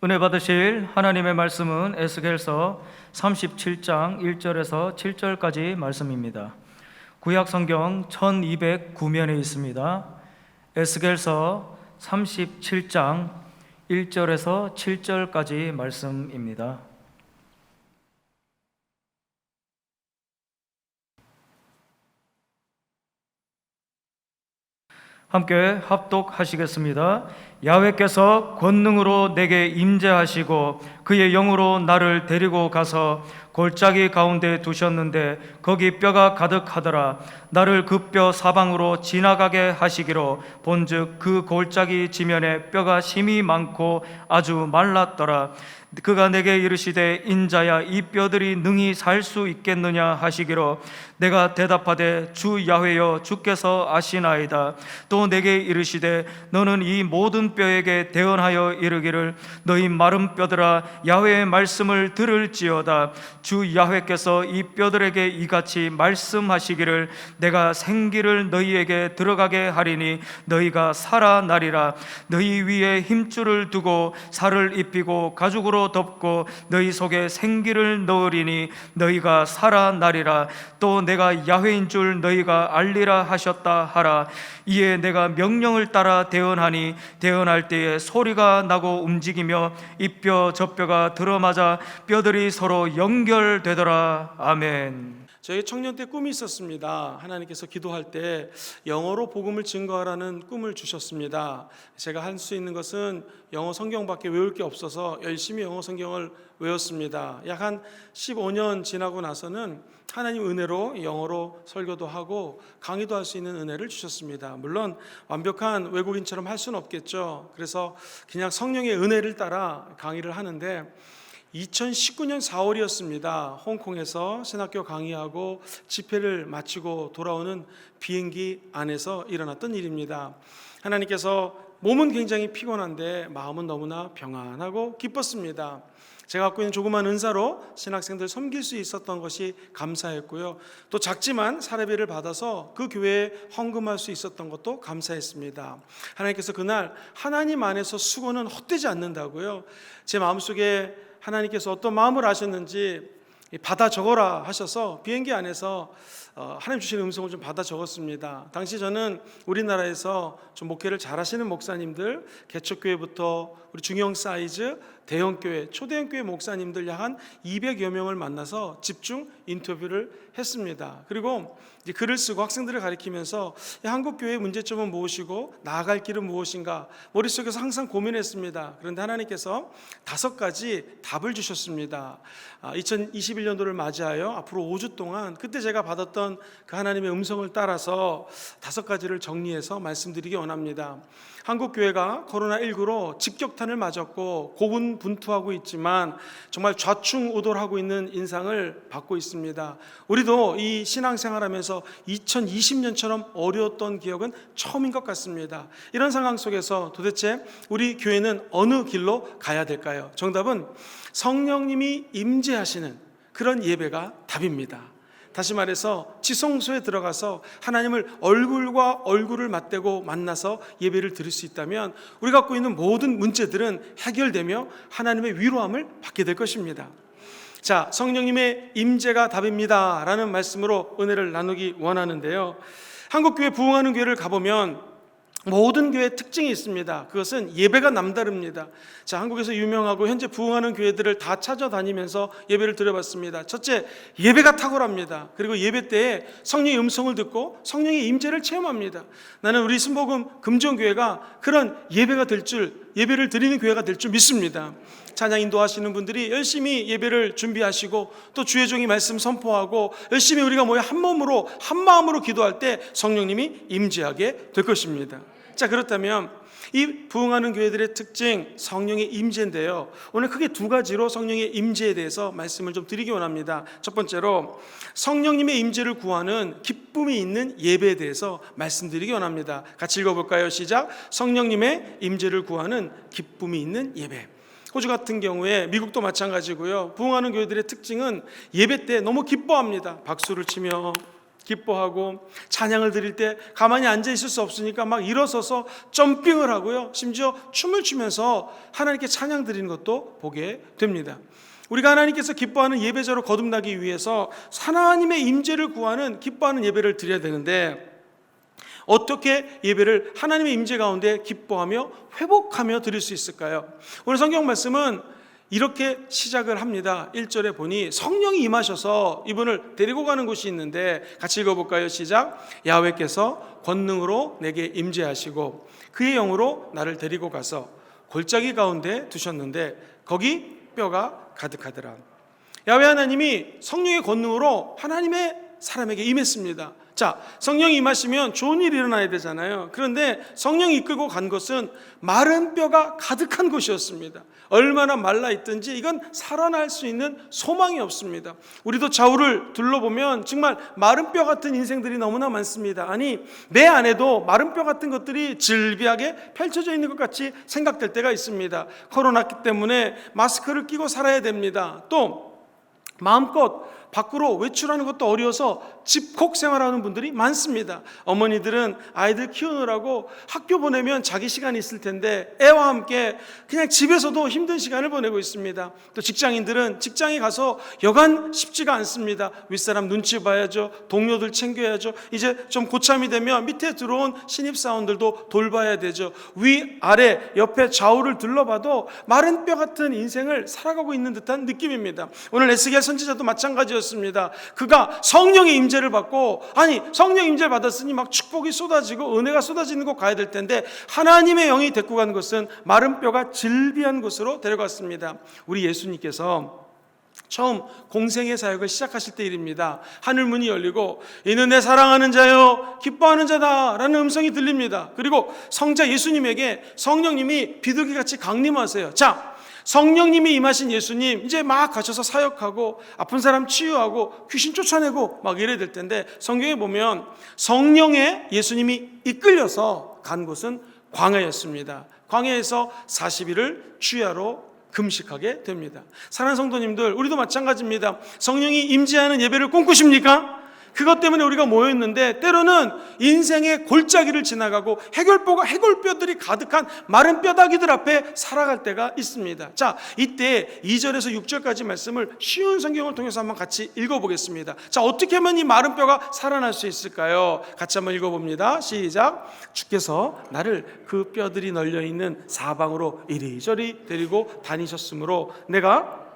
은혜 받으실 하나님의 말씀은 에스겔서 37장 1절에서 7절까지 말씀입니다. 구약 성경 1209면에 있습니다. 에스겔서 37장 1절에서 7절까지 말씀입니다. 함께 합독하시겠습니다. 야훼께서 권능으로 내게 임재하시고 그의 영으로 나를 데리고 가서 골짜기 가운데 두셨는데 거기 뼈가 가득하더라. 나를 그 뼈 사방으로 지나가게 하시기로 본즉 그 골짜기 지면에 뼈가 심이 많고 아주 말랐더라. 그가 내게 이르시되 인자야 이 뼈들이 능히 살 수 있겠느냐 하시기로 내가 대답하되 주 야훼여 주께서 아시나이다. 또 내게 이르시되 너는 이 모든 뼈에게 대언하여 이르기를 너희 마른 뼈들아 야훼의 말씀을 들을지어다. 주 야훼께서 이 뼈들에게 이같이 말씀하시기를 내가 생기를 너희에게 들어가게 하리니 너희가 살아나리라. 너희 위에 힘줄을 두고 살을 입히고 가죽으로 덮고 너희 속에 생기를 넣으리니 너희가 살아나리라. 또 내가 야훼인 줄 너희가 알리라 하셨다 하라. 이에 내가 명령을 따라 대언하니 대언할 때에 소리가 나고 움직이며 이 뼈 저 뼈가 들어맞아 뼈들이 서로 연결되더라. 아멘. 저희 청년 때 꿈이 있었습니다. 하나님께서 기도할 때 영어로 복음을 증거하라는 꿈을 주셨습니다. 제가 할 수 있는 것은 영어 성경밖에 외울 게 없어서 열심히 영어 성경을 외웠습니다. 약 한 15년 지나고 나서는 하나님 은혜로 영어로 설교도 하고 강의도 할 수 있는 은혜를 주셨습니다. 물론 완벽한 외국인처럼 할 수는 없겠죠. 그래서 그냥 성령의 은혜를 따라 강의를 하는데 2019년 4월이었습니다. 홍콩에서 신학교 강의하고 집회를 마치고 돌아오는 비행기 안에서 일어났던 일입니다. 하나님께서 몸은 굉장히 피곤한데 마음은 너무나 평안하고 기뻤습니다. 제가 갖고 있는 조그만 은사로 신학생들 섬길 수 있었던 것이 감사했고요. 또 작지만 사례비를 받아서 그 교회에 헌금할 수 있었던 것도 감사했습니다. 하나님께서 그날 하나님 안에서 수고는 헛되지 않는다고요. 제 마음속에 하나님께서 어떤 마음을 아셨는지 받아 적어라 하셔서 비행기 안에서 하나님 주신 음성을 좀 받아 적었습니다. 당시 저는 우리나라에서 좀 목회를 잘하시는 목사님들, 개척교회부터 우리 중형 사이즈, 대형교회, 초대형교회 목사님들 약 한 200여 명을 만나서 집중 인터뷰를 했습니다. 그리고 이제 글을 쓰고 학생들을 가리키면서 한국교회의 문제점은 무엇이고 나아갈 길은 무엇인가 머릿속에서 항상 고민했습니다. 그런데 하나님께서 5가지 답을 주셨습니다. 2021년도를 맞이하여 앞으로 5주 동안 그때 제가 받았던 그 하나님의 음성을 따라서 5가지를 정리해서 말씀드리기 원합니다. 한국교회가 코로나19로 직격탄을 맞았고 고군분투하고 있지만 정말 좌충우돌하고 있는 인상을 받고 있습니다. 우리도 이 신앙생활하면서 2020년처럼 어려웠던 기억은 처음인 것 같습니다. 이런 상황 속에서 도대체 우리 교회는 어느 길로 가야 될까요? 정답은 성령님이 임재하시는 그런 예배가 답입니다. 다시 말해서 지성소에 들어가서 하나님을 얼굴과 얼굴을 맞대고 만나서 예배를 드릴 수 있다면 우리 갖고 있는 모든 문제들은 해결되며 하나님의 위로함을 받게 될 것입니다. 자, 성령님의 임재가 답입니다 라는 말씀으로 은혜를 나누기 원하는데요, 한국교회 부흥하는 교회를 가보면 모든 교회의 특징이 있습니다. 그것은 예배가 남다릅니다. 자, 한국에서 유명하고 현재 부흥하는 교회들을 다 찾아다니면서 예배를 드려봤습니다. 첫째, 예배가 탁월합니다. 그리고 예배 때에 성령의 음성을 듣고 성령의 임재를 체험합니다. 나는 우리 순복음 금정교회가 그런 예배가 될 줄, 예배를 드리는 교회가 될 줄 믿습니다. 찬양 인도하시는 분들이 열심히 예배를 준비하시고 또 주의 종이 말씀 선포하고 열심히 우리가 모여 한 몸으로 한 마음으로 기도할 때 성령님이 임재하게 될 것입니다. 자, 그렇다면 이 부흥하는 교회들의 특징 성령의 임재인데요, 오늘 크게 2가지로 성령의 임재에 대해서 말씀을 좀 드리기 원합니다. 첫 번째로 성령님의 임재를 구하는 기쁨이 있는 예배에 대해서 말씀드리기 원합니다. 같이 읽어볼까요? 시작. 성령님의 임재를 구하는 기쁨이 있는 예배. 호주 같은 경우에, 미국도 마찬가지고요, 부흥하는 교회들의 특징은 예배 때 너무 기뻐합니다. 박수를 치며 기뻐하고, 찬양을 드릴 때 가만히 앉아 있을 수 없으니까 막 일어서서 점핑을 하고요, 심지어 춤을 추면서 하나님께 찬양 드리는 것도 보게 됩니다. 우리가 하나님께서 기뻐하는 예배자로 거듭나기 위해서 하나님의 임재를 구하는 기뻐하는 예배를 드려야 되는데, 어떻게 예배를 하나님의 임재 가운데 기뻐하며 회복하며 드릴 수 있을까요? 오늘 성경 말씀은 이렇게 시작을 합니다. 1절에 보니 성령이 임하셔서 이분을 데리고 가는 곳이 있는데, 같이 읽어볼까요? 시작. 야훼께서 권능으로 내게 임재하시고 그의 영으로 나를 데리고 가서 골짜기 가운데 두셨는데 거기 뼈가 가득하더라. 야훼 하나님이 성령의 권능으로 하나님의 사람에게 임했습니다. 자, 성령이 임하시면 좋은 일이 일어나야 되잖아요. 그런데 성령이 이끌고 간 것은 마른 뼈가 가득한 곳이었습니다. 얼마나 말라있든지 이건 살아날 수 있는 소망이 없습니다. 우리도 좌우를 둘러보면 정말 마른 뼈 같은 인생들이 너무나 많습니다. 아니, 내 안에도 마른 뼈 같은 것들이 질비하게 펼쳐져 있는 것 같이 생각될 때가 있습니다. 코로나 때문에 마스크를 끼고 살아야 됩니다. 또 마음껏 밖으로 외출하는 것도 어려워서 집콕 생활하는 분들이 많습니다. 어머니들은 아이들 키우느라고 학교 보내면 자기 시간이 있을 텐데 애와 함께 그냥 집에서도 힘든 시간을 보내고 있습니다. 또 직장인들은 직장에 가서 여간 쉽지가 않습니다. 윗사람 눈치 봐야죠. 동료들 챙겨야죠. 이제 좀 고참이 되면 밑에 들어온 신입사원들도 돌봐야 되죠. 위, 아래, 옆에 좌우를 둘러봐도 마른 뼈 같은 인생을 살아가고 있는 듯한 느낌입니다. 오늘 에스겔 선지자도 마찬가지였습니다. 그가 성령의 임재를 받고, 아니 성령 임재를 받았으니 막 축복이 쏟아지고 은혜가 쏟아지는 곳 가야 될 텐데 하나님의 영이 데리고 간 것은 마른 뼈가 질비한 곳으로 데려갔습니다. 우리 예수님께서 처음 공생의 사역을 시작하실 때 일입니다. 하늘문이 열리고 이는 내 사랑하는 자요 기뻐하는 자다 라는 음성이 들립니다. 그리고 성자 예수님에게 성령님이 비둘기같이 강림하세요. 자, 성령님이 임하신 예수님 이제 막 가셔서 사역하고 아픈 사람 치유하고 귀신 쫓아내고 막 이래야 될 텐데, 성경에 보면 성령의 예수님이 이끌려서 간 곳은 광야였습니다. 광야에서 40일을 주야로 금식하게 됩니다. 사랑하는 성도님들, 우리도 마찬가지입니다. 성령이 임재하는 예배를 꿈꾸십니까? 그것 때문에 우리가 모였는데 때로는 인생의 골짜기를 지나가고 해골뼈들이 가득한 마른 뼈다귀들 앞에 살아갈 때가 있습니다. 자, 이때 2절에서 6절까지 말씀을 쉬운 성경을 통해서 한번 같이 읽어보겠습니다. 자, 어떻게 하면 이 마른 뼈가 살아날 수 있을까요? 같이 한번 읽어봅니다. 시작. 주께서 나를 그 뼈들이 널려있는 사방으로 이리저리 데리고 다니셨으므로 내가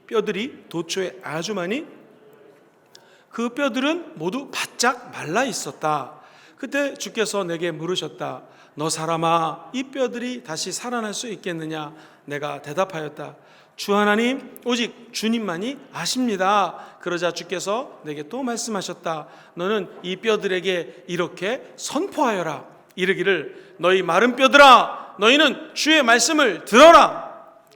뼈들이 도초에 아주 많이, 그 뼈들은 모두 바짝 말라 있었다. 그때 주께서 내게 물으셨다. 너 사람아, 이 뼈들이 다시 살아날 수 있겠느냐? 내가 대답하였다. 주 하나님, 오직 주님만이 아십니다. 그러자 주께서 내게 또 말씀하셨다. 너는 이 뼈들에게 이렇게 선포하여라. 이르기를 너희 마른 뼈들아, 너희는 주의 말씀을 들어라.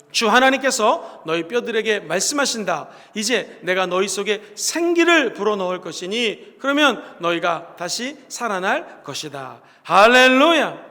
주 하나님께서 너희 뼈들에게 말씀하신다. 이제 내가 너희 속에 생기를 불어넣을 것이니 그러면 너희가 다시 살아날 것이다. 할렐루야.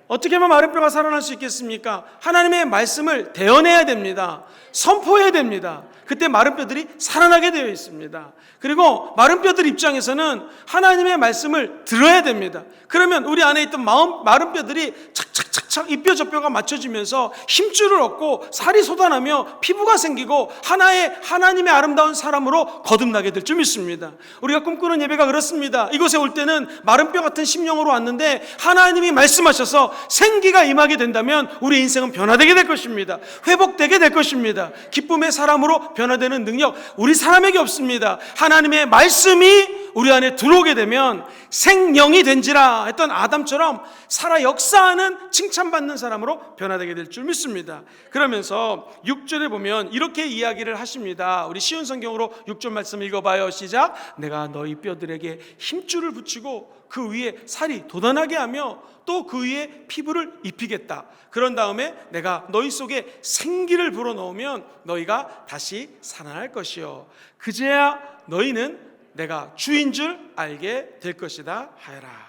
어떻게 하면 마른 뼈가 살아날 수 있겠습니까? 하나님의 말씀을 대언해야 됩니다. 선포해야 됩니다. 그때 마른 뼈들이 살아나게 되어 있습니다. 그리고 마른 뼈들 입장에서는 하나님의 말씀을 들어야 됩니다. 그러면 우리 안에 있던 마른 뼈들이 착착착착 이 뼈 저 뼈가 맞춰지면서 힘줄을 얻고 살이 솟아나며 피부가 생기고 하나님의 아름다운 사람으로 거듭나게 될 줄 믿습니다. 우리가 꿈꾸는 예배가 그렇습니다. 이곳에 올 때는 마른 뼈 같은 심령으로 왔는데 하나님이 말씀하셔서 생기가 임하게 된다면 우리 인생은 변화되게 될 것입니다. 회복되게 될 것입니다. 기쁨의 사람으로 변화되는 능력 우리 사람에게 없습니다. 하나님의 말씀이 우리 안에 들어오게 되면 생명이 된지라 했던 아담처럼 살아 역사하는 칭찬받는 사람으로 변화되게 될 줄 믿습니다. 그러면서 6절에 보면 이렇게 이야기를 하십니다. 우리 쉬운 성경으로 6절 말씀 읽어봐요. 시작. 내가 너희 뼈들에게 힘줄을 붙이고 그 위에 살이 돋아나게 하며 또 그 위에 피부를 입히겠다. 그런 다음에 내가 너희 속에 생기를 불어넣으면 너희가 다시 살아날 것이요 그제야 너희는 내가 주인 줄 알게 될 것이다 하여라.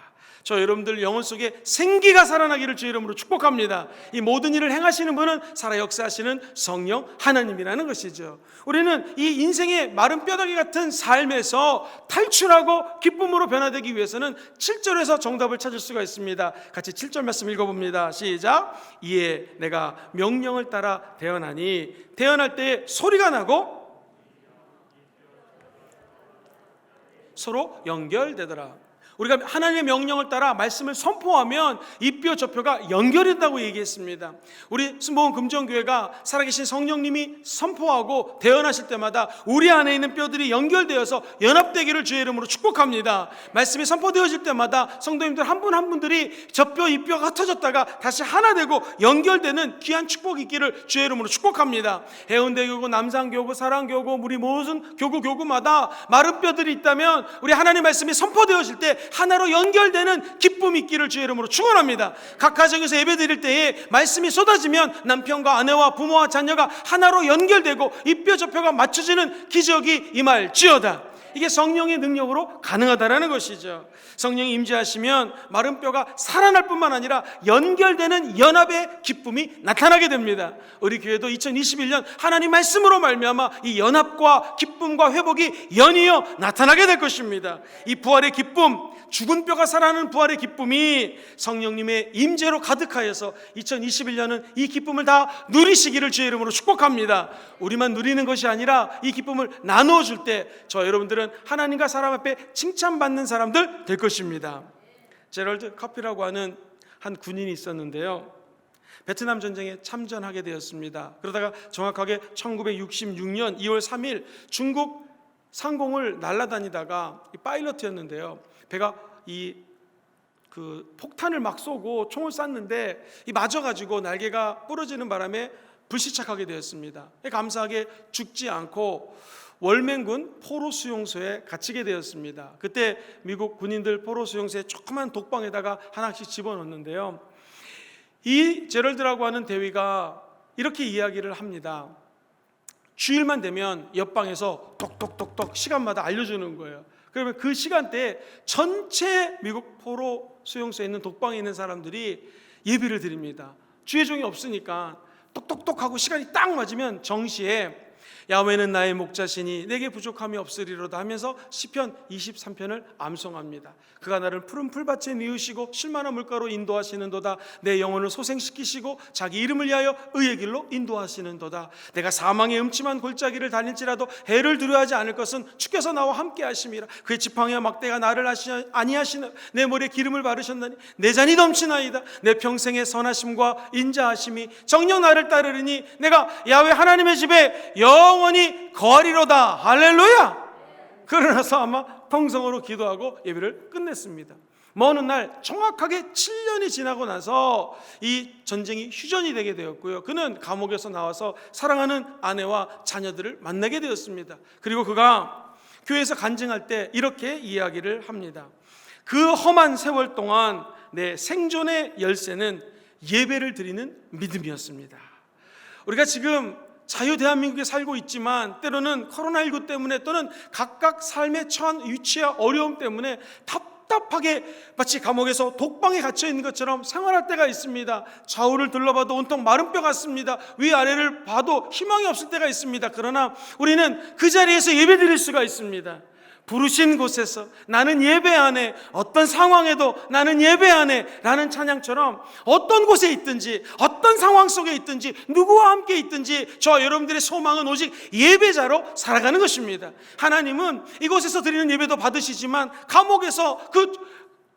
저 여러분들 영혼 속에 생기가 살아나기를 주 이름으로 축복합니다. 이 모든 일을 행하시는 분은 살아 역사하시는 성령 하나님이라는 것이죠. 우리는 이 인생의 마른 뼈다귀 같은 삶에서 탈출하고 기쁨으로 변화되기 위해서는 7절에서 정답을 찾을 수가 있습니다. 같이 7절 말씀 읽어봅니다. 시작. 이에 내가 명령을 따라 태어나니 태어날 때 소리가 나고 서로 연결되더라. 우리가 하나님의 명령을 따라 말씀을 선포하면 이 뼈 저 뼈가 연결된다고 얘기했습니다. 우리 순복음 금정교회가 살아계신 성령님이 선포하고 태어나실 때마다 우리 안에 있는 뼈들이 연결되어서 연합되기를 주의 이름으로 축복합니다. 말씀이 선포되어질 때마다 성도님들 한 분 한 분들이 저 뼈 이 뼈가 흩어졌다가 다시 하나 되고 연결되는 귀한 축복이 있기를 주의 이름으로 축복합니다. 해운대교구, 남산교구, 사랑교구, 우리 모든 교구마다 마른 뼈들이 있다면 우리 하나님 말씀이 선포되어질 때 하나로 연결되는 기쁨이 있기를 주의 이름으로 축원합니다. 각 가정에서 예배드릴 때에 말씀이 쏟아지면 남편과 아내와 부모와 자녀가 하나로 연결되고 이 뼈 저 뼈가 맞춰지는 기적이 임할지어다. 이게 성령의 능력으로 가능하다라는 것이죠. 성령이 임재하시면 마른 뼈가 살아날 뿐만 아니라 연결되는 연합의 기쁨이 나타나게 됩니다. 우리 교회도 2021년 하나님 말씀으로 말미암아 이 연합과 기쁨과 회복이 연이어 나타나게 될 것입니다. 이 부활의 기쁨, 죽은 뼈가 살아나는 부활의 기쁨이 성령님의 임재로 가득하여서 2021년은 이 기쁨을 다 누리시기를 주의 이름으로 축복합니다. 우리만 누리는 것이 아니라 이 기쁨을 나누어 줄 때 저 여러분들은 하나님과 사람 앞에 칭찬받는 사람들 될 것입니다. 제럴드 커피라고 하는 한 군인이 있었는데요, 베트남 전쟁에 참전하게 되었습니다. 그러다가 정확하게 1966년 2월 3일 중국 상공을 날아다니다가 파일럿이었는데요, 배가 폭탄을 막 쏘고 총을 쐈는데 맞아가지고 날개가 부러지는 바람에 불시착하게 되었습니다. 감사하게 죽지 않고 월맹군 포로 수용소에 갇히게 되었습니다. 그때 미국 군인들 포로 수용소에 조그만 독방에다가 하나씩 집어넣는데요, 이 제럴드라고 하는 대위가 이렇게 이야기를 합니다. 주일만 되면 옆방에서 똑똑똑똑 시간마다 알려주는 거예요. 그러면 그 시간대에 전체 미국 포로 수용소에 있는 독방에 있는 사람들이 예배를 드립니다. 주의 종이 없으니까 똑똑똑하고 시간이 딱 맞으면 정시에 야훼는 나의 목자시니 내게 부족함이 없으리로다 하면서 시편 23편을 암송합니다. 그가 나를 푸른 풀밭에 뉘으시고 쉴만한 물가로 인도하시는도다. 내 영혼을 소생시키시고 자기 이름을 위하여 의의 길로 인도하시는도다. 내가 사망의 음침한 골짜기를 달릴지라도 해를 두려워하지 않을 것은 주께서 나와 함께 하심이라. 그의 지팡이와 막대가 나를 아니하시나. 내 머리에 기름을 바르셨나니 내 잔이 넘치나이다. 내 평생의 선하심과 인자하심이 정녕 나를 따르리니 내가 야훼 하나님의 집에 영원히 거하리로다. 할렐루야. 그러나서 아마 통성으로 기도하고 예배를 끝냈습니다. 먼 훗날 정확하게 7년이 지나고 나서 이 전쟁이 휴전이 되게 되었고요, 그는 감옥에서 나와서 사랑하는 아내와 자녀들을 만나게 되었습니다. 그리고 그가 교회에서 간증할 때 이렇게 이야기를 합니다. 그 험한 세월 동안 내 생존의 열쇠는 예배를 드리는 믿음이었습니다. 우리가 지금 자유 대한민국에 살고 있지만 때로는 코로나19 때문에 또는 각각 삶에 처한 위치와 어려움 때문에 답답하게 마치 감옥에서 독방에 갇혀 있는 것처럼 생활할 때가 있습니다. 좌우를 둘러봐도 온통 마른 뼈 같습니다. 위아래를 봐도 희망이 없을 때가 있습니다. 그러나 우리는 그 자리에서 예배드릴 수가 있습니다. 부르신 곳에서 나는 예배 안에, 어떤 상황에도 나는 예배 안에 라는 찬양처럼 어떤 곳에 있든지 어떤 상황 속에 있든지 누구와 함께 있든지 저 여러분들의 소망은 오직 예배자로 살아가는 것입니다. 하나님은 이곳에서 드리는 예배도 받으시지만 감옥에서 그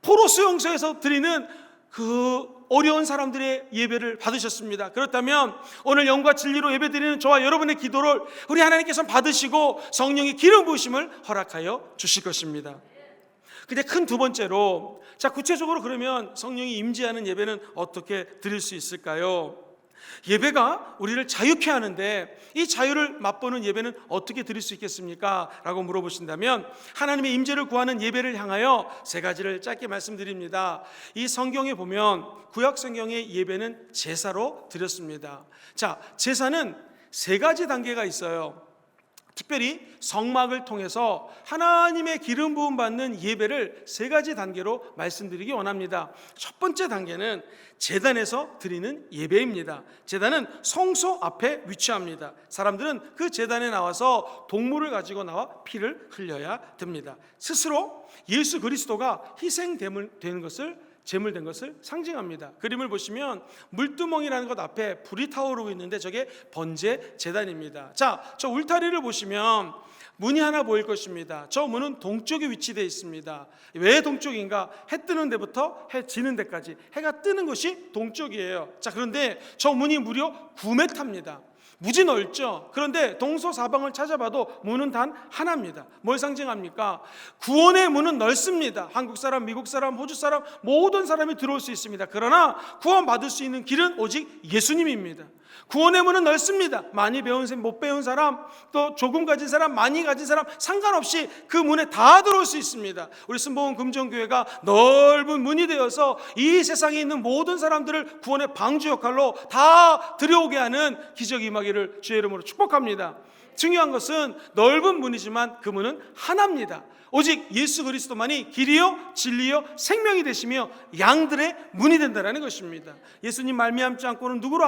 포로 수용소에서 드리는 그 어려운 사람들의 예배를 받으셨습니다. 그렇다면 오늘 영과 진리로 예배드리는 저와 여러분의 기도를 우리 하나님께서 받으시고 성령의 기름 부으심을 허락하여 주실 것입니다. 근데 큰 두 번째로, 자, 구체적으로 그러면 성령이 임재하는 예배는 어떻게 드릴 수 있을까요? 예배가 우리를 자유케 하는데 이 자유를 맛보는 예배는 어떻게 드릴 수 있겠습니까? 라고 물어보신다면 하나님의 임재를 구하는 예배를 향하여 세 가지를 짧게 말씀드립니다. 이 성경에 보면 구약 성경의 예배는 제사로 드렸습니다. 자, 제사는 세 가지 단계가 있어요. 특별히 성막을 통해서 하나님의 기름 부음 받는 예배를 세 가지 단계로 말씀드리기 원합니다. 첫 번째 단계는 제단에서 드리는 예배입니다. 제단은 성소 앞에 위치합니다. 사람들은 그 제단에 나와서 동물을 가지고 나와 피를 흘려야 됩니다. 스스로 예수 그리스도가 희생되는 것을 제물된 것을 상징합니다. 그림을 보시면 물두멍이라는 것 앞에 불이 타오르고 있는데 저게 번제 제단입니다. 자, 저 울타리를 보시면 문이 하나 보일 것입니다. 저 문은 동쪽에 위치되어 있습니다. 왜 동쪽인가? 해 뜨는 데부터 해 지는 데까지 해가 뜨는 것이 동쪽이에요. 자, 그런데 저 문이 무려 9m입니다. 무지 넓죠. 그런데 동서사방을 찾아봐도 문은 단 하나입니다. 뭘 상징합니까? 구원의 문은 넓습니다. 한국 사람, 미국 사람, 호주 사람 모든 사람이 들어올 수 있습니다. 그러나 구원받을 수 있는 길은 오직 예수님입니다. 구원의 문은 넓습니다. 많이 배운 사람, 못 배운 사람, 또 조금 가진 사람, 많이 가진 사람 상관없이 그 문에 다 들어올 수 있습니다. 우리 순복음 금정교회가 넓은 문이 되어서 이 세상에 있는 모든 사람들을 구원의 방주 역할로 다 들여오게 하는 기적이 임하기를 주의 이름으로 축복합니다. 중요한 것은 넓은 문이지만 그 문은 하나입니다. 오직 예수 그리스도만이 길이요 진리요 생명이 되시며 양들의 문이 된다는 것입니다. 예수님 말미암지 않고는 누구로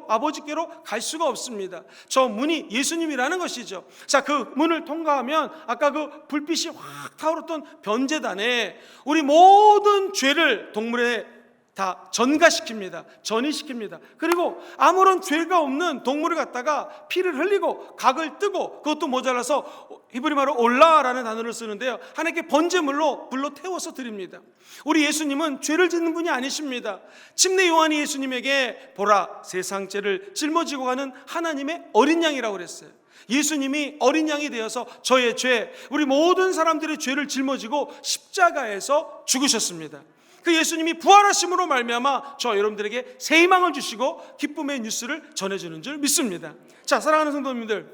아버지께로 갈 수가 없습니다. 저 문이 예수님이라는 것이죠. 자, 그 문을 통과하면 아까 그 불빛이 확 타오르던 변제단에 우리 모든 죄를 동물에 다 전가시킵니다. 전이시킵니다. 그리고 아무런 죄가 없는 동물을 갖다가 피를 흘리고 각을 뜨고, 그것도 모자라서 히브리 말로 올라라는 단어를 쓰는데요, 하나님께 번제물로 불로 태워서 드립니다. 우리 예수님은 죄를 짓는 분이 아니십니다. 침례 요한이 예수님에게 보라 세상 죄를 짊어지고 가는 하나님의 어린 양이라고 그랬어요. 예수님이 어린 양이 되어서 저의 죄, 우리 모든 사람들의 죄를 짊어지고 십자가에서 죽으셨습니다. 그 예수님이 부활하심으로 말미암아 저 여러분들에게 새 희망을 주시고 기쁨의 뉴스를 전해주는 줄 믿습니다. 자, 사랑하는 성도님들,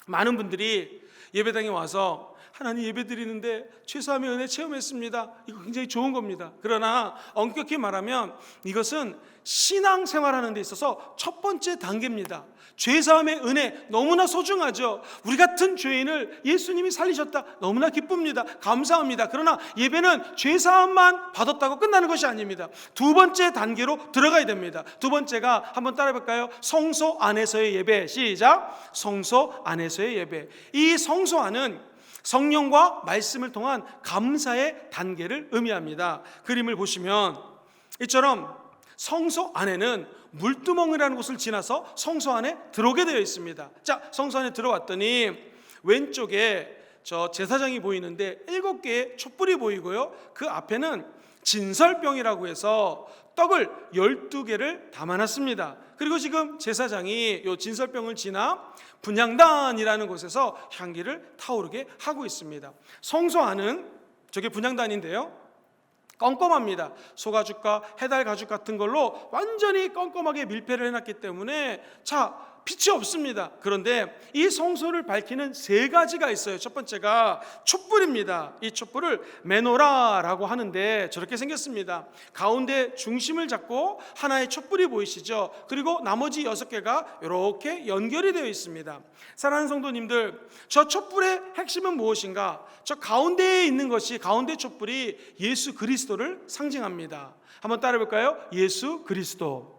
많은 분들이 예배당에 와서 하나님 예배 드리는데 죄사함의 은혜 체험했습니다. 이거 굉장히 좋은 겁니다. 그러나 엄격히 말하면 이것은 신앙생활하는 데 있어서 첫 번째 단계입니다. 죄사함의 은혜 너무나 소중하죠. 우리 같은 죄인을 예수님이 살리셨다, 너무나 기쁩니다. 감사합니다. 그러나 예배는 죄사함만 받았다고 끝나는 것이 아닙니다. 두 번째 단계로 들어가야 됩니다. 두 번째가 한번 따라해볼까요? 성소 안에서의 예배. 시작. 성소 안에서의 예배. 이 성소 안은 성령과 말씀을 통한 감사의 단계를 의미합니다. 그림을 보시면 이처럼 성소 안에는 물두멍이라는 곳을 지나서 성소 안에 들어오게 되어 있습니다. 자, 성소 안에 들어왔더니 왼쪽에 저 제사장이 보이는데 7개의 촛불이 보이고요, 그 앞에는 진설병이라고 해서 떡을 12개를 담아놨습니다. 그리고 지금 제사장이 이 진설병을 지나 분향단이라는 곳에서 향기를 타오르게 하고 있습니다. 성소 안은 저게 분향단인데요, 껌껌합니다. 소가죽과 해달 가죽 같은 걸로 완전히 껌껌하게 밀폐를 해놨기 때문에 자, 빛이 없습니다. 그런데 이 성소를 밝히는 세 가지가 있어요. 첫 번째가 촛불입니다. 이 촛불을 메노라라고 하는데 저렇게 생겼습니다. 가운데 중심을 잡고 하나의 촛불이 보이시죠? 그리고 나머지 6개가 이렇게 연결이 되어 있습니다. 사랑하는 성도님들, 저 촛불의 핵심은 무엇인가? 저 가운데에 있는 것이, 가운데 촛불이 예수 그리스도를 상징합니다. 한번 따라해 볼까요? 예수 그리스도.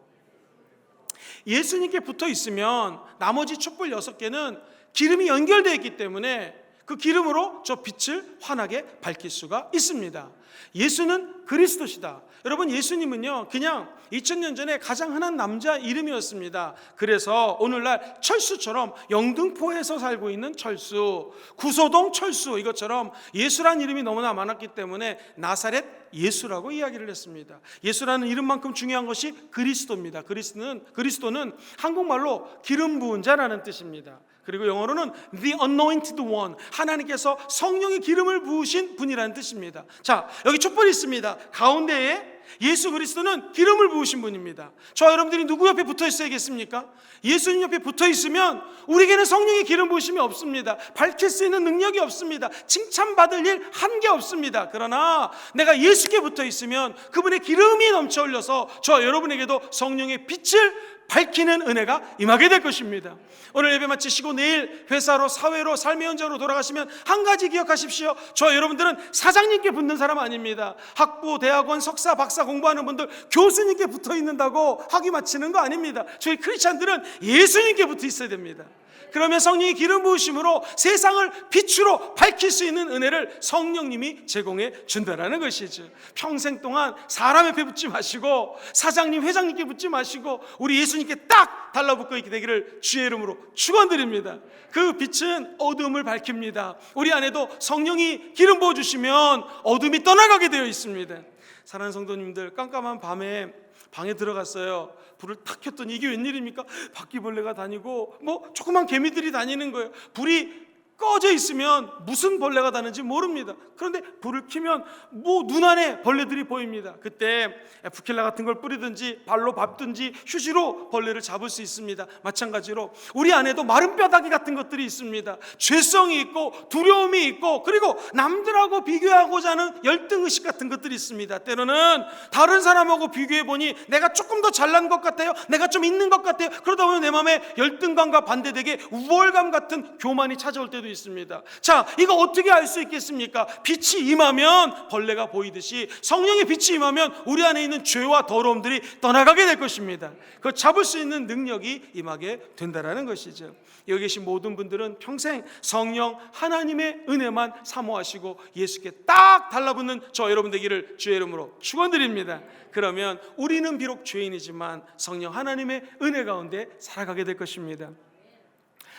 예수님께 붙어 있으면 나머지 촛불 6개는 기름이 연결되어 있기 때문에 그 기름으로 저 빛을 환하게 밝힐 수가 있습니다. 예수는 그리스도시다. 여러분, 예수님은요 그냥 2000년 전에 가장 흔한 남자 이름이었습니다. 그래서 오늘날 철수처럼 영등포에서 살고 있는 철수, 구소동 철수, 이것처럼 예수라는 이름이 너무나 많았기 때문에 나사렛 예수라고 이야기를 했습니다. 예수라는 이름만큼 중요한 것이 그리스도입니다. 그리스도는 한국말로 기름 부은 자라는 뜻입니다. 그리고 영어로는 The Anointed One, 하나님께서 성령의 기름을 부으신 분이라는 뜻입니다. 자, 여기 촛불이 있습니다. 가운데에 예수 그리스도는 기름을 부으신 분입니다. 저 여러분들이 누구 옆에 붙어 있어야겠습니까? 예수님 옆에 붙어 있으면 우리에게는 성령의 기름 부으심이 없습니다. 밝힐 수 있는 능력이 없습니다. 칭찬받을 일 한 게 없습니다. 그러나 내가 예수께 붙어 있으면 그분의 기름이 넘쳐 흘려서 저 여러분에게도 성령의 빛을 밝히는 은혜가 임하게 될 것입니다. 오늘 예배 마치시고 내일 회사로, 사회로, 삶의 현장으로 돌아가시면 한 가지 기억하십시오. 저 여러분들은 사장님께 붙는 사람 아닙니다. 학부, 대학원, 석사, 박사 공부하는 분들 교수님께 붙어 있는다고 학위 마치는 거 아닙니다. 저희 크리스찬들은 예수님께 붙어 있어야 됩니다. 그러면 성령이 기름 부으심으로 세상을 빛으로 밝힐 수 있는 은혜를 성령님이 제공해 준다라는 것이죠. 평생 동안 사람 옆에 붙지 마시고 사장님, 회장님께 붙지 마시고 우리 예수님께 딱 달라붙고 있게 되기를 주의 이름으로 축원드립니다. 그 빛은 어둠을 밝힙니다. 우리 안에도 성령이 기름 부어주시면 어둠이 떠나가게 되어 있습니다. 사랑하는 성도님들, 깜깜한 밤에 방에 들어갔어요. 불을 탁 켰더니 이게 웬일입니까? 바퀴벌레가 다니고 조그만 개미들이 다니는 거예요. 불이 꺼져 있으면 무슨 벌레가 다는지 모릅니다. 그런데 불을 켜면 눈 안에 벌레들이 보입니다. 그때 에프킬라 같은 걸 뿌리든지 발로 밟든지 휴지로 벌레를 잡을 수 있습니다. 마찬가지로 우리 안에도 마른 뼈다귀 같은 것들이 있습니다. 죄성이 있고 두려움이 있고, 그리고 남들하고 비교하고자 하는 열등의식 같은 것들이 있습니다. 때로는 다른 사람하고 비교해보니 내가 조금 더 잘난 것 같아요, 내가 좀 있는 것 같아요. 그러다 보면 내 마음에 열등감과 반대되게 우월감 같은 교만이 찾아올 때도 있습니다. 자, 이거 어떻게 알 수 있겠습니까? 빛이 임하면 벌레가 보이듯이 성령의 빛이 임하면 우리 안에 있는 죄와 더러움들이 떠나가게 될 것입니다. 그걸 잡을 수 있는 능력이 임하게 된다라는 것이죠. 여기 계신 모든 분들은 평생 성령 하나님의 은혜만 사모하시고 예수께 딱 달라붙는 저 여러분 되기를 주의 이름으로 축원드립니다. 그러면 우리는 비록 죄인이지만 성령 하나님의 은혜 가운데 살아가게 될 것입니다.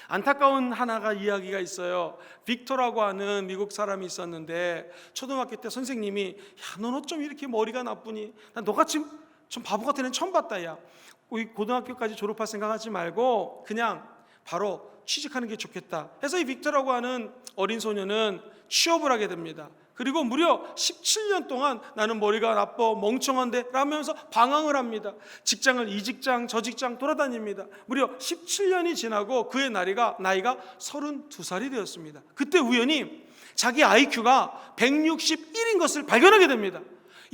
안타까운 하나가 이야기가 있어요. 빅토라고 하는 미국 사람이 있었는데 초등학교 때 선생님이 야, 넌 어쩜 이렇게 머리가 나쁘니? 난 너같이 좀 바보 같은 애는 처음 봤다. 야, 우리 고등학교까지 졸업할 생각하지 말고 그냥 바로 취직하는 게 좋겠다 해서 이 빅토라고 하는 어린 소녀는 취업을 하게 됩니다. 그리고 무려 17년 동안 나는 머리가 나빠 멍청한데 라면서 방황을 합니다. 직장을 이 직장 저 직장 돌아다닙니다. 무려 17년이 지나고 그의 나이가 32살이 되었습니다. 그때 우연히 자기 IQ가 161인 것을 발견하게 됩니다.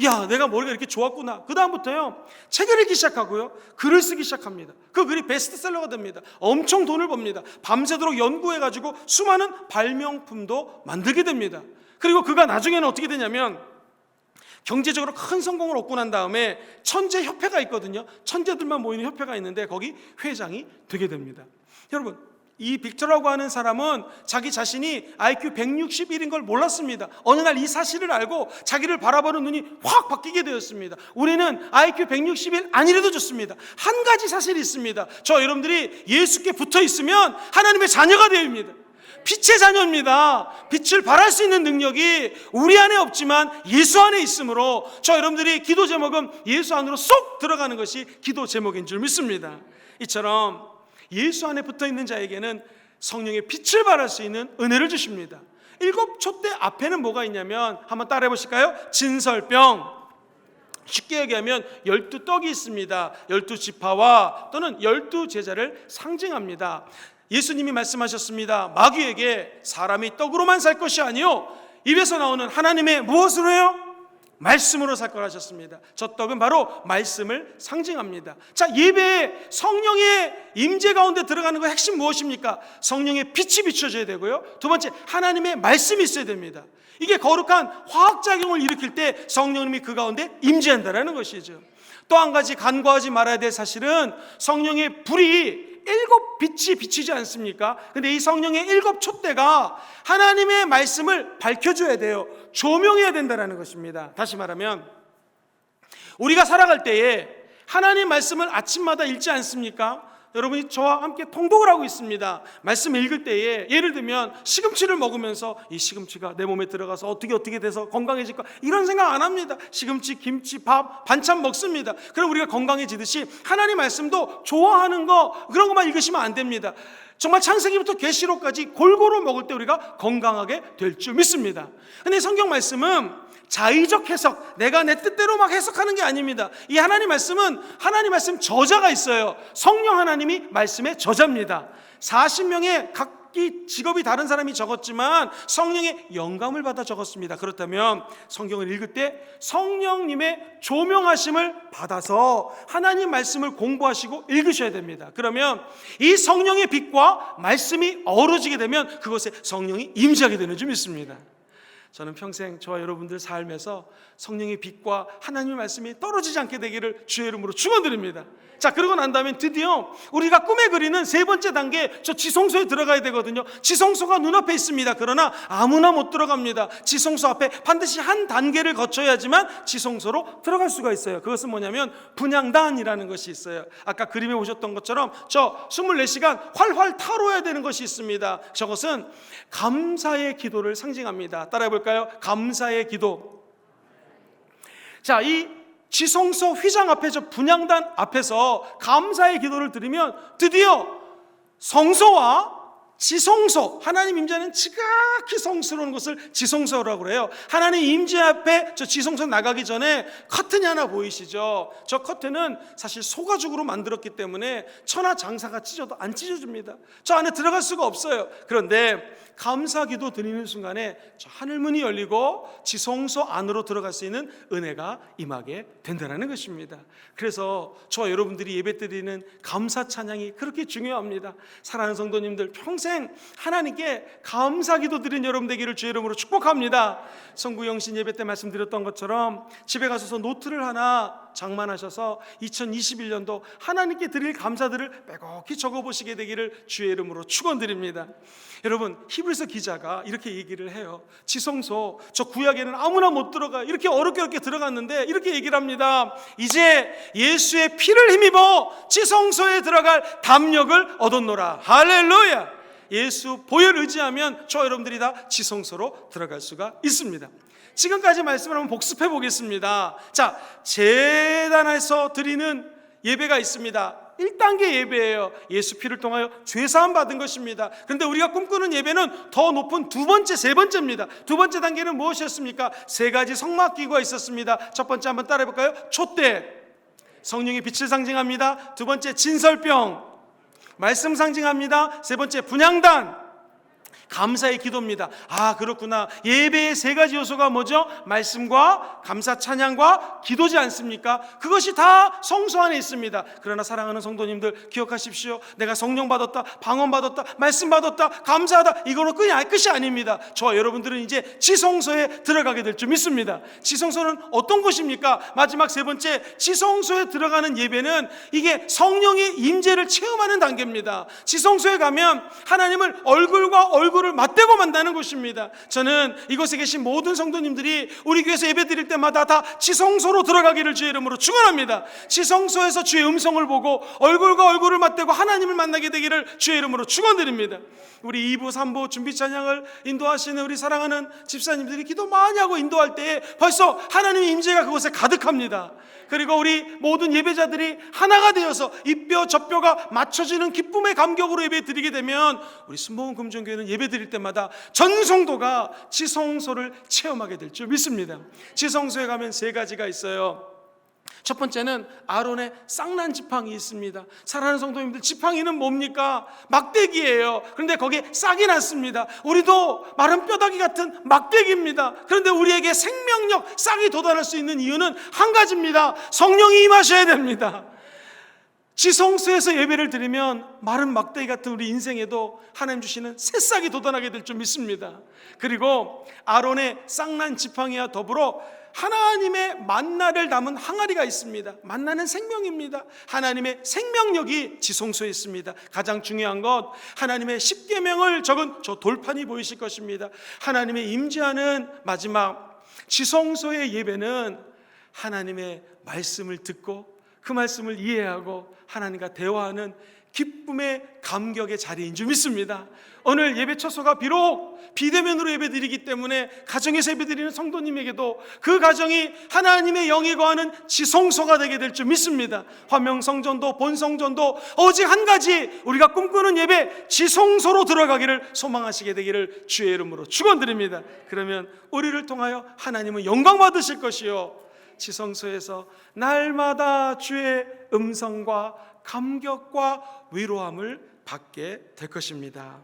야, 내가 머리가 이렇게 좋았구나. 그 다음부터요 책을 읽기 시작하고요 글을 쓰기 시작합니다. 그 글이 베스트셀러가 됩니다. 엄청 돈을 법니다. 밤새도록 연구해가지고 수많은 발명품도 만들게 됩니다. 그리고 그가 나중에는 어떻게 되냐면 경제적으로 큰 성공을 얻고 난 다음에 천재협회가 있거든요. 천재들만 모이는 협회가 있는데 거기 회장이 되게 됩니다. 여러분, 이 빅토라고 하는 사람은 자기 자신이 IQ 161인 걸 몰랐습니다. 어느 날 이 사실을 알고 자기를 바라보는 눈이 확 바뀌게 되었습니다. 우리는 IQ 161 아니래도 좋습니다. 한 가지 사실이 있습니다. 저 여러분들이 예수께 붙어 있으면 하나님의 자녀가 되옵니다. 빛의 자녀입니다. 빛을 발할 수 있는 능력이 우리 안에 없지만 예수 안에 있으므로 저 여러분들이 기도 제목은 예수 안으로 쏙 들어가는 것이 기도 제목인 줄 믿습니다. 이처럼 예수 안에 붙어있는 자에게는 성령의 빛을 발할 수 있는 은혜를 주십니다. 7촛대 앞에는 뭐가 있냐면 한번 따라해 보실까요? 진설병, 쉽게 얘기하면 12떡이 있습니다. 12지파와 또는 12제자를 상징합니다. 예수님이 말씀하셨습니다. 마귀에게 사람이 떡으로만 살 것이 아니요 입에서 나오는 하나님의 무엇으로 해요? 말씀으로 살 거라 하셨습니다. 저 떡은 바로 말씀을 상징합니다. 자, 예배에 성령의 임재 가운데 들어가는 거 핵심 무엇입니까? 성령의 빛이 비춰져야 되고요, 두 번째 하나님의 말씀이 있어야 됩니다. 이게 거룩한 화학작용을 일으킬 때 성령님이 그 가운데 임재한다는 것이죠. 또 한 가지 간과하지 말아야 될 사실은 성령의 불이 7빛이 비치지 않습니까? 근데 이 성령의 7촛대가 하나님의 말씀을 밝혀줘야 돼요. 조명해야 된다는 것입니다. 다시 말하면 우리가 살아갈 때에 하나님 말씀을 아침마다 읽지 않습니까? 여러분이 저와 함께 통독을 하고 있습니다. 말씀 읽을 때에 예를 들면 시금치를 먹으면서 이 시금치가 내 몸에 들어가서 어떻게 돼서 건강해질까 이런 생각 안 합니다. 시금치, 김치, 밥, 반찬 먹습니다. 그럼 우리가 건강해지듯이 하나님 말씀도 좋아하는 거 그런 것만 읽으시면 안 됩니다. 정말 창세기부터 계시록까지 골고루 먹을 때 우리가 건강하게 될 줄 믿습니다. 근데 성경 말씀은 자의적 해석, 내가 내 뜻대로 막 해석하는 게 아닙니다. 이 하나님 말씀은 하나님 말씀 저자가 있어요. 성령 하나님이 말씀의 저자입니다. 40명의 각 각기 직업이 다른 사람이 적었지만 성령의 영감을 받아 적었습니다. 그렇다면 성경을 읽을 때 성령님의 조명하심을 받아서 하나님 말씀을 공부하시고 읽으셔야 됩니다. 그러면 이 성령의 빛과 말씀이 어우러지게 되면 그것에 성령이 임재하게 되는 줄 믿습니다. 저는 평생 저와 여러분들 삶에서 성령의 빛과 하나님의 말씀이 떨어지지 않게 되기를 주의 이름으로 축원드립니다. 자, 그러고 난 다음에 드디어 우리가 꿈에 그리는 세 번째 단계, 저 지성소에 들어가야 되거든요. 지성소가 눈앞에 있습니다. 그러나 아무나 못 들어갑니다. 지성소 앞에 반드시 한 단계를 거쳐야지만 지성소로 들어갈 수가 있어요. 그것은 뭐냐면 분향단이라는 것이 있어요. 아까 그림에 보셨던 것처럼 저 24시간 활활 타오르야 되는 것이 있습니다. 저것은 감사의 기도를 상징합니다. 따라해 볼까요? 감사의 기도. 자, 이 지성소 휘장 앞에 저 분향단 앞에서 감사의 기도를 드리면 드디어 성소와 지성소, 하나님 임재하는 지극히 성스러운 곳을 지성소라고 그래요. 하나님 임재 앞에 저 지성소 나가기 전에 커튼이 하나 보이시죠? 저 커튼은 사실 소가죽으로 만들었기 때문에 천하 장사가 찢어도 안 찢어집니다. 저 안에 들어갈 수가 없어요. 그런데 감사기도 드리는 순간에 저 하늘문이 열리고 지성소 안으로 들어갈 수 있는 은혜가 임하게 된다는 것입니다. 그래서 저와 여러분들이 예배드리는 감사 찬양이 그렇게 중요합니다. 사랑하는 성도님들, 평생 하나님께 감사기도 드린 여러분 되기를 주의 이름으로 축복합니다. 성구영신 예배 때 말씀드렸던 것처럼 집에 가셔서 노트를 하나 장만하셔서 2021년도 하나님께 드릴 감사들을 빼곡히 적어보시게 되기를 주의 이름으로 축원드립니다. 여러분, 히브리서 기자가 이렇게 얘기를 해요. 지성소, 저 구약에는 아무나 못 들어가, 이렇게 어렵게 들어갔는데 이렇게 얘기를 합니다. 이제 예수의 피를 힘입어 지성소에 들어갈 담력을 얻었노라. 할렐루야. 예수 보혈 의지하면 저 여러분들이 다 지성소로 들어갈 수가 있습니다. 지금까지 말씀을 한번 복습해 보겠습니다. 자, 제단에서 드리는 예배가 있습니다. 1단계 예배예요. 예수 피를 통하여 죄사함 받은 것입니다. 그런데 우리가 꿈꾸는 예배는 더 높은 두 번째, 세 번째입니다. 두 번째 단계는 무엇이었습니까? 세 가지 성막기구가 있었습니다. 첫 번째 한번 따라해 볼까요? 촛대, 성령의 빛을 상징합니다. 두 번째 진설병, 말씀 상징합니다. 세 번째 분향단, 감사의 기도입니다. 아, 그렇구나. 예배의 세 가지 요소가 뭐죠? 말씀과 감사 찬양과 기도지 않습니까? 그것이 다 성소 안에 있습니다. 그러나 사랑하는 성도님들, 기억하십시오. 내가 성령 받았다, 방언 받았다, 말씀 받았다, 감사하다, 이거로 끝이 아닙니다. 저와 여러분들은 이제 지성소에 들어가게 될 줄 믿습니다. 지성소는 어떤 곳입니까? 마지막 세 번째, 지성소에 들어가는 예배는 이게 성령의 임재를 체험하는 단계입니다. 지성소에 가면 하나님을 얼굴과 얼굴을 맞대고 만나는 곳입니다. 저는 이곳에 계신 모든 성도님들이 우리 교회에서 예배 드릴 때마다 다 지성소로 들어가기를 주의 이름으로 축원합니다. 지성소에서 주의 음성을 보고 얼굴과 얼굴을 맞대고 하나님을 만나게 되기를 주의 이름으로 축원드립니다. 우리 2부, 3부 준비 찬양을 인도하시는 우리 사랑하는 집사님들이 기도 많이 하고 인도할 때에 벌써 하나님의 임재가 그곳에 가득합니다. 그리고 우리 모든 예배자들이 하나가 되어서 이 뼈 저 뼈가 맞춰지는 기쁨의 감격으로 예배 드리게 되면 우리 순복음 금종교회는 예배 드릴 때마다 전 성도가 지성소를 체험하게 될 줄 믿습니다. 지성소에 가면 세 가지가 있어요. 첫 번째는 아론의 쌍난 지팡이 있습니다. 사랑하는 성도님들, 지팡이는 뭡니까? 막대기예요. 그런데 거기에 싹이 났습니다. 우리도 마른 뼈다귀 같은 막대기입니다. 그런데 우리에게 생명력, 싹이 돋아날 수 있는 이유는 한 가지입니다. 성령이 임하셔야 됩니다. 지성소에서 예배를 드리면 마른 막대기 같은 우리 인생에도 하나님 주시는 새싹이 돋아나게 될 줄 믿습니다. 그리고 아론의 쌍난 지팡이와 더불어 하나님의 만나를 담은 항아리가 있습니다. 만나는 생명입니다. 하나님의 생명력이 지성소에 있습니다. 가장 중요한 것, 하나님의 십계명을 적은 저 돌판이 보이실 것입니다. 하나님의 임재하는 마지막 지성소의 예배는 하나님의 말씀을 듣고 그 말씀을 이해하고 하나님과 대화하는 기쁨의 감격의 자리인 줄 믿습니다. 오늘 예배 처소가 비록 비대면으로 예배드리기 때문에 가정에서 예배드리는 성도님에게도 그 가정이 하나님의 영이 거하는 지성소가 되게 될 줄 믿습니다. 화명성전도 본성전도 오직 한 가지, 우리가 꿈꾸는 예배 지성소로 들어가기를 소망하시게 되기를 주의 이름으로 축원드립니다. 그러면 우리를 통하여 하나님은 영광 받으실 것이요, 지성소에서 날마다 주의 음성과 감격과 위로함을 받게 될 것입니다.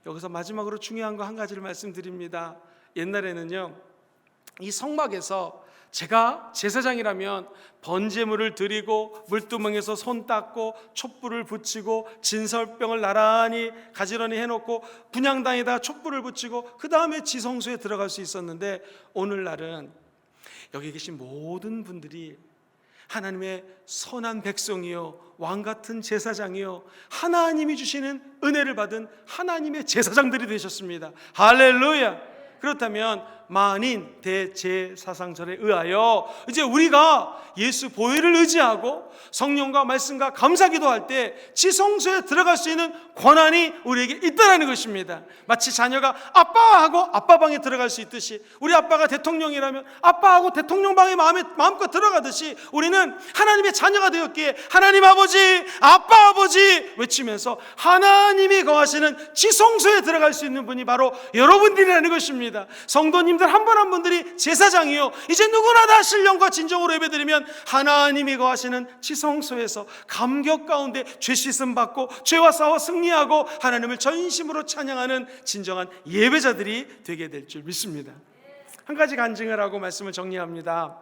여기서 마지막으로 중요한 거 한 가지를 말씀드립니다. 옛날에는요, 이 성막에서 제가 제사장이라면 번제물을 드리고 물두멍에서 손 닦고 촛불을 붙이고 진설병을 나란히 가지런히 해놓고 분향당에다 촛불을 붙이고 그 다음에 지성소에 들어갈 수 있었는데, 오늘날은 여기 계신 모든 분들이 하나님의 선한 백성이요, 왕같은 제사장이요, 하나님이 주시는 은혜를 받은 하나님의 제사장들이 되셨습니다. 할렐루야. 그렇다면 만인 대제사상절에 의하여 이제 우리가 예수 보혈을 의지하고 성령과 말씀과 감사기도할 때 지성소에 들어갈 수 있는 권한이 우리에게 있다는 것입니다. 마치 자녀가 아빠하고 아빠방에 들어갈 수 있듯이, 우리 아빠가 대통령이라면 아빠하고 대통령방에 마음껏 들어가듯이 우리는 하나님의 자녀가 되었기에 하나님 아버지, 아빠 아버지 외치면서 하나님이 거하시는 지성소에 들어갈 수 있는 분이 바로 여러분들이라는 것입니다. 성도님들 한 분 한 분들이 제사장이요, 이제 누구나 다 신령과 진정으로 예배드리면 하나님이 거하시는 지성소에서 감격 가운데 죄 씻음 받고 죄와 싸워 승리하고 하나님을 전심으로 찬양하는 진정한 예배자들이 되게 될 줄 믿습니다. 한 가지 간증을 하고 말씀을 정리합니다.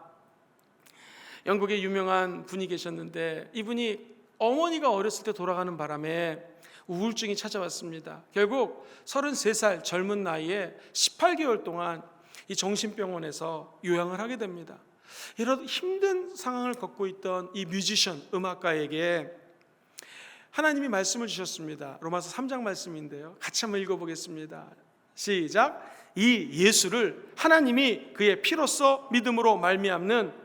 영국에 유명한 분이 계셨는데, 이분이 어머니가 어렸을 때 돌아가는 바람에 우울증이 찾아왔습니다. 결국 33살 젊은 나이에 18개월 동안 이 정신병원에서 요양을 하게 됩니다. 이런 힘든 상황을 겪고 있던 이 뮤지션, 음악가에게 하나님이 말씀을 주셨습니다. 로마서 3장 말씀인데요, 같이 한번 읽어보겠습니다. 시작. 이 예수를 하나님이 그의 피로써 믿음으로 말미암는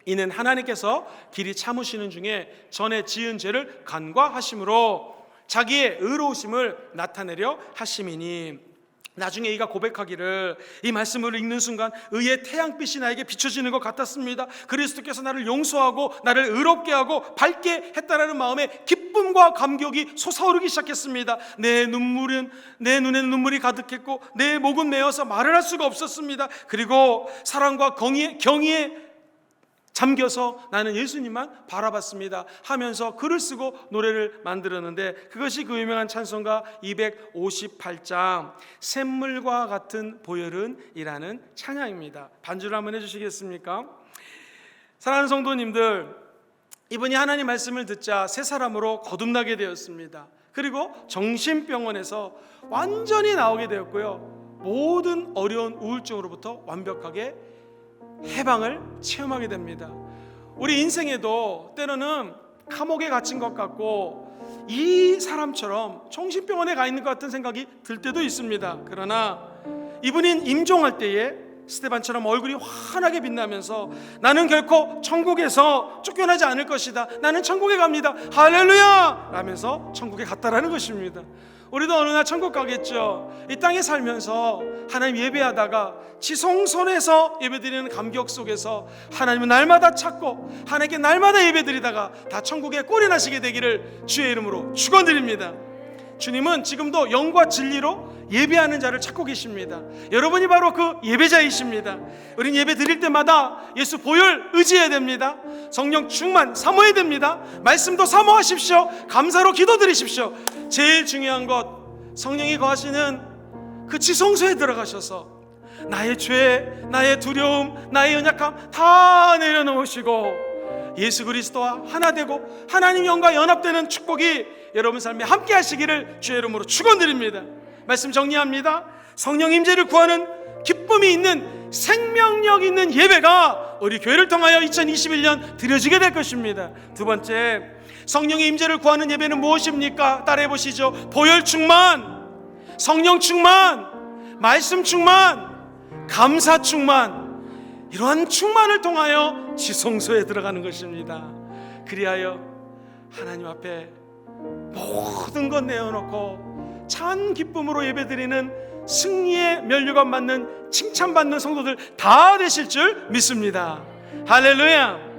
이는 하나님께서 길이 참으시는 중에 전에 지은 죄를 간과하심으로 자기의 의로우심을 나타내려 하심이니, 나중에 이가 고백하기를 이 말씀을 읽는 순간 의의 태양빛이 나에게 비춰지는 것 같았습니다. 그리스도께서 나를 용서하고 나를 의롭게 하고 밝게 했다라는 마음에 기쁨과 감격이 솟아오르기 시작했습니다. 내 눈에는 눈물이 가득했고 내 목은 메어서 말을 할 수가 없었습니다. 그리고 사랑과 경의에 잠겨서 나는 예수님만 바라봤습니다 하면서 글을 쓰고 노래를 만들었는데, 그것이 그 유명한 찬송가 258장 샘물과 같은 보혈은 이라는 찬양입니다. 반주를 한번 해주시겠습니까? 사랑하는 성도님들, 이분이 하나님 말씀을 듣자 새 사람으로 거듭나게 되었습니다. 그리고 정신병원에서 완전히 나오게 되었고요, 모든 어려운 우울증으로부터 완벽하게 해방을 체험하게 됩니다. 우리 인생에도 때로는 감옥에 갇힌 것 같고 이 사람처럼 정신병원에 가 있는 것 같은 생각이 들 때도 있습니다. 그러나 이분이 임종할 때에 스데반처럼 얼굴이 환하게 빛나면서 나는 결코 천국에서 쫓겨나지 않을 것이다, 나는 천국에 갑니다, 할렐루야 라면서 천국에 갔다라는 것입니다. 우리도 어느 날 천국 가겠죠. 이 땅에 살면서 하나님 예배하다가 지성소에서 예배드리는 감격 속에서 하나님은 날마다 찾고 하나님께 날마다 예배드리다가 다 천국에 꼴이 나시게 되기를 주의 이름으로 축원드립니다. 주님은 지금도 영과 진리로 예배하는 자를 찾고 계십니다. 여러분이 바로 그 예배자이십니다. 우린 예배 드릴 때마다 예수 보혈 의지해야 됩니다. 성령 충만 사모해야 됩니다. 말씀도 사모하십시오. 감사로 기도드리십시오. 제일 중요한 것, 성령이 거하시는 그 지성소에 들어가셔서 나의 죄, 나의 두려움, 나의 연약함 다 내려놓으시고 예수 그리스도와 하나 되고 하나님 영과 연합되는 축복이 여러분 삶에 함께 하시기를 주의 이름으로 축원드립니다. 말씀 정리합니다. 성령 임재를 구하는 기쁨이 있는 생명력 있는 예배가 우리 교회를 통하여 2021년 드려지게 될 것입니다. 두 번째, 성령의 임재를 구하는 예배는 무엇입니까? 따라해 보시죠. 보혈 충만, 성령 충만, 말씀 충만, 감사 충만, 이러한 충만을 통하여 지성소에 들어가는 것입니다. 그리하여 하나님 앞에 모든 것 내어놓고 찬 기쁨으로 예배드리는 승리의 면류관 받는 칭찬받는 성도들 다 되실 줄 믿습니다. 할렐루야.